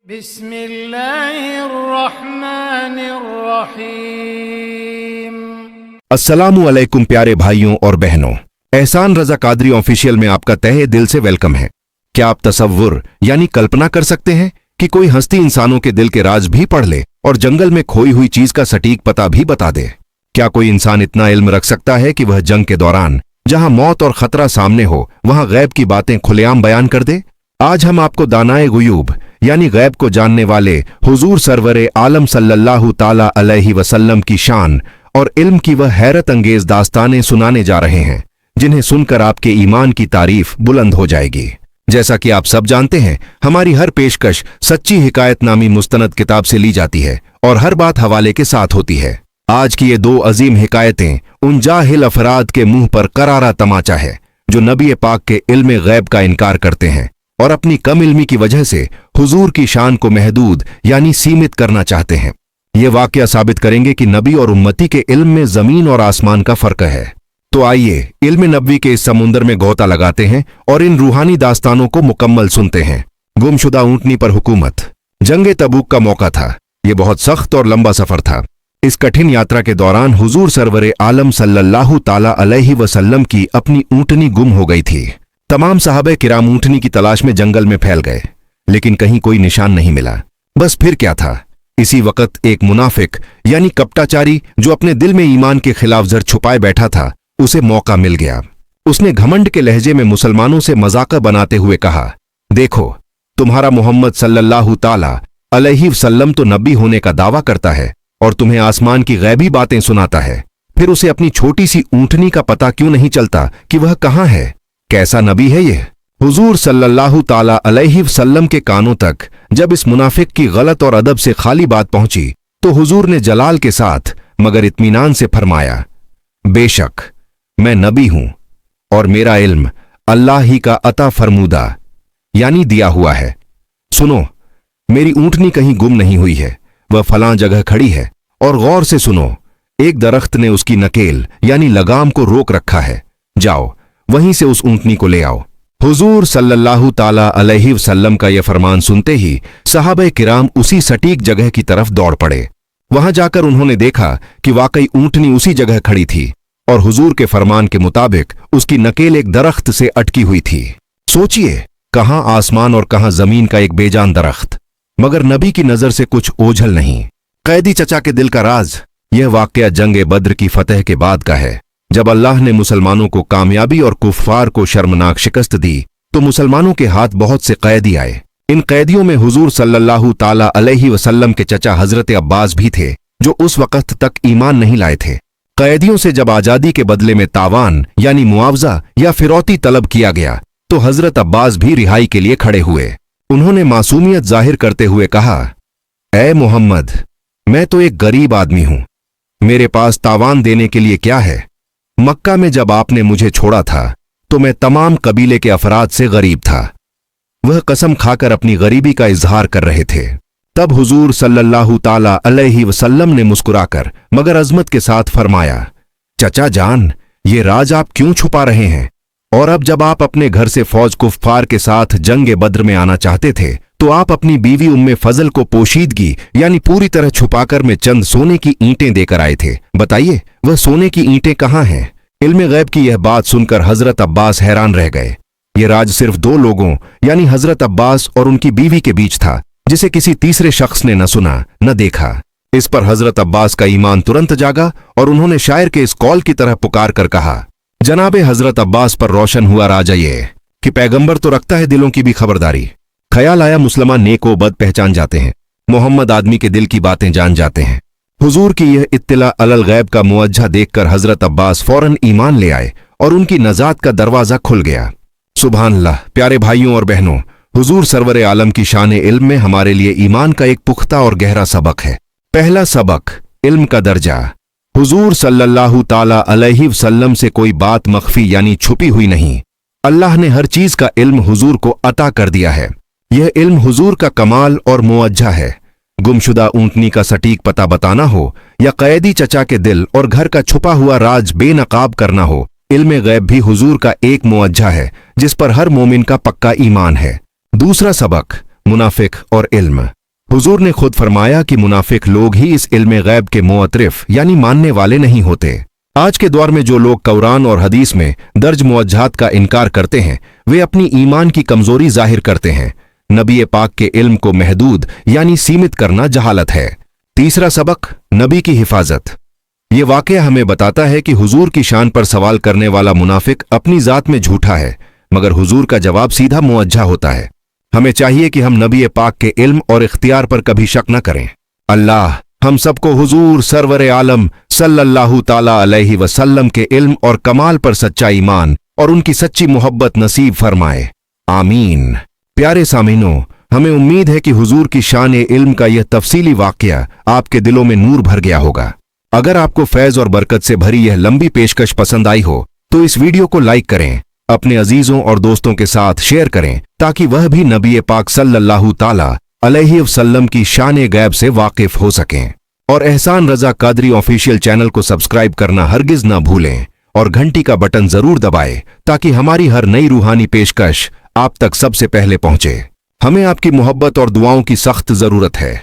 बिस्मिल्लाहिर्रहमानिर्रहीम। अस्सलामु अलैकुम प्यारे भाइयों और बहनों, एहसान रजा कादरी ऑफिशियल में आपका तहे दिल से वेलकम है। क्या आप तसव्वुर यानी कल्पना कर सकते हैं कि कोई हस्ती इंसानों के दिल के राज भी पढ़ ले और जंगल में खोई हुई चीज का सटीक पता भी बता दे? क्या कोई इंसान इतना इल्म रख सकता है कि वह जंग के दौरान जहां मौत और खतरा सामने हो वहां गैब की बातें खुलेआम बयान कर दे? आज हम आपको दानाए गुयूब यानी गैब को जानने वाले हुजूर सरवरे आलम सल्लल्लाहु ताला अलैहि वसल्लम की शान और इल्म की वह हैरत अंगेज दास्तानें सुनाने जा रहे हैं जिन्हें सुनकर आपके ईमान की तारीफ बुलंद हो जाएगी। जैसा कि आप सब जानते हैं, हमारी हर पेशकश सच्ची हिकायत नामी मुस्तनद किताब से ली जाती है और हर बात हवाले के साथ होती है। आज की ये दो अजीम हिकायतें उन जाहिल अफराद के मुंह पर करारा तमाचा है जो नबी पाक के इल्म गैब का इनकार करते हैं और अपनी कम इल्मी की वजह से हुजूर की शान को महदूद यानी सीमित करना चाहते हैं। ये वाकया साबित करेंगे कि नबी और उम्मती के इल्म में जमीन और आसमान का फर्क है। तो आइए इल्म नबवी के इस समुंदर में गोता लगाते हैं और इन रूहानी दास्तानों को मुकम्मल सुनते हैं। गुमशुदा ऊंटनी पर हुकूमत। जंगे तबूक का मौका था। ये बहुत सख्त और लंबा सफर था। इस कठिन यात्रा के दौरान हुजूर सरवरे आलम सल्लल्लाहु ताला अलैहि वसल्लम की अपनी ऊंटनी गुम हो गई थी। तमाम सहाबे किराम ऊंटनी की तलाश में जंगल में फैल गए, लेकिन कहीं कोई निशान नहीं मिला। बस फिर क्या था, इसी वक्त एक मुनाफिक यानी कपटाचारी जो अपने दिल में ईमान के खिलाफ जर छुपाए बैठा था, उसे मौका मिल गया। उसने घमंड के लहजे में मुसलमानों से मजाक बनाते हुए कहा, देखो, तुम्हारा मोहम्मद सल्लल्लाहु ताला अलैहि वसल्लम तो नबी होने का दावा करता है और तुम्हें आसमान की गैबी बातें सुनाता है, फिर उसे अपनी छोटी सी ऊंटनी का पता क्यों नहीं चलता कि वह कहां है? कैसा नबी है ये? हुजूर सल्लल्लाहु ताला अलैहि वसल्लम के कानों तक जब इस मुनाफिक की गलत और अदब से खाली बात पहुंची तो हुजूर ने जलाल के साथ मगर इत्मीनान से फरमाया, बेशक मैं नबी हूं और मेरा इल्म अल्लाह ही का अता फरमूदा यानी दिया हुआ है। सुनो, मेरी ऊंटनी कहीं गुम नहीं हुई है, वह फलां जगह खड़ी है और गौर से सुनो, एक दरख्त ने उसकी नकेल यानी लगाम को रोक रखा है, जाओ वहीं से उस ऊंटनी को ले आओ। हुजूर सल्लल्लाहु ताला अलैहि वसल्लम का यह फरमान सुनते ही सहाबे किराम उसी सटीक जगह की तरफ दौड़ पड़े। वहां जाकर उन्होंने देखा कि वाकई ऊंटनी उसी जगह खड़ी थी और हुजूर के फरमान के मुताबिक उसकी नकेल एक दरख्त से अटकी हुई थी। सोचिए, कहां आसमान और कहां जमीन का एक बेजान दरख्त, मगर नबी की नजर से कुछ ओझल नहीं। कैदी चचा के दिल का राज। यह वाकया जंगे बद्र की फतह के बाद का है। जब अल्लाह ने मुसलमानों को कामयाबी और कुफ्फार को शर्मनाक शिकस्त दी तो मुसलमानों के हाथ बहुत से कैदी आए। इन कैदियों में हुजूर सल्लल्लाहु ताला अलैहि वसल्लम के चचा हजरत अब्बास भी थे जो उस वक्त तक ईमान नहीं लाए थे। कैदियों से जब आजादी के बदले में तावान यानी मुआवजा या फिरौती तलब किया गया तो हजरत अब्बास भी रिहाई के लिए खड़े हुए। उन्होंने मासूमियत जाहिर करते हुए कहा, ऐ मोहम्मद, मैं तो एक गरीब आदमी हूं, मेरे पास तावान देने के लिए क्या है? मक्का में जब आपने मुझे छोड़ा था तो मैं तमाम कबीले के अफराद से गरीब था। वह कसम खाकर अपनी गरीबी का इजहार कर रहे थे। तब हुजूर सल्लल्लाहु ताला अलैहि वसल्लम ने मुस्कुराकर मगर अजमत के साथ फरमाया, चचा जान, ये राज आप क्यों छुपा रहे हैं? और अब जब आप अपने घर से फौज कुफ्फार के साथ जंगे बद्र में आना चाहते थे तो आप अपनी बीवी उम्मे फजल को पोशीदगी यानी पूरी तरह छुपाकर में चंद सोने की ईंटें देकर आए थे। बताइए, वह सोने की ईंटें कहां हैं? इल्म गैब की यह बात सुनकर हजरत अब्बास हैरान रह गए। यह राज सिर्फ दो लोगों यानी हजरत अब्बास और उनकी बीवी के बीच था, जिसे किसी तीसरे शख्स ने न सुना न देखा। इस पर हजरत अब्बास का ईमान तुरंत जागा और उन्होंने शायर के इस कौल की तरह पुकार कर कहा, जनाबे हजरत अब्बास पर रोशन हुआ राजा ये कि पैगंबर तो रखता है दिलों की भी खबरदारी। ख्याल आया मुसलमान नेक व बद पहचान जाते हैं, मोहम्मद आदमी के दिल की बातें जान जाते हैं। हुजूर की यह इत्तिला अलल गैब का मुअज्जा देखकर हजरत अब्बास फौरन ईमान ले आए और उनकी नजात का दरवाजा खुल गया। सुभान अल्लाह। प्यारे भाइयों और बहनों, हुजूर सरवरे आलम की शान इल्म में हमारे लिए ईमान का एक पुख्ता और गहरा सबक है। पहला सबक, इल्म का दर्जा। हुजूर सल्लल्लाहु ताला अलैहि वसल्लम से कोई बात मख्फी यानी छुपी हुई नहीं। अल्लाह ने हर चीज का इल्म हुजूर को अता कर दिया है। यह इल्म हुजूर का कमाल और मुअज्जा है। गुमशुदा ऊंटनी का सटीक पता बताना हो या कैदी चचा के दिल और घर का छुपा हुआ राज बेनकाब करना हो, इल्म गैब भी हुजूर का एक मुअज्जा है जिस पर हर मोमिन का पक्का ईमान है। दूसरा सबक, मुनाफिक और इल्म। हुजूर ने खुद फरमाया कि मुनाफिक लोग ही इस इल्म गैब के मुअतरिफ यानी मानने वाले नहीं होते। आज के दौर में जो लोग कुरान और हदीस में दर्ज मुअज्जहात का इनकार करते हैं, वे अपनी ईमान की कमजोरी जाहिर करते हैं। नबी पाक के इल्म को महदूद यानी सीमित करना जहालत है। तीसरा सबक, नबी की हिफाजत। ये वाकया हमें बताता है कि हुजूर की शान पर सवाल करने वाला मुनाफिक अपनी जात में झूठा है, मगर हुजूर का जवाब सीधा मुअज्जा होता है। हमें चाहिए कि हम नबी पाक के इल्म और इख्तियार पर कभी शक न करें। अल्लाह हम सबको हुजूर सरवर आलम सल्लल्लाहु ताला अलैहि वसल्लम के इल्म और कमाल पर सच्चा ईमान और उनकी सच्ची मोहब्बत नसीब फरमाए, आमीन। प्यारे सामीनों, हमें उम्मीद है कि हुजूर की शान इल्म का यह तफसीली वाकया आपके दिलों में नूर भर गया होगा। अगर आपको फैज और बरकत से भरी यह लंबी पेशकश पसंद आई हो तो इस वीडियो को लाइक करें, अपने अजीजों और दोस्तों के साथ शेयर करें ताकि वह भी नबी पाक सल्लल्लाहु ताला अलैहि वसल्लम की शान गैब से वाकिफ हो सकें। और एहसान रजा कादरी ऑफिशियल चैनल को सब्सक्राइब करना हरगिज न भूलें और घंटी का बटन जरूर दबाएं ताकि हमारी हर नई रूहानी पेशकश आप तक सबसे पहले पहुंचे। हमें आपकी मोहब्बत और दुआओं की सख्त जरूरत है।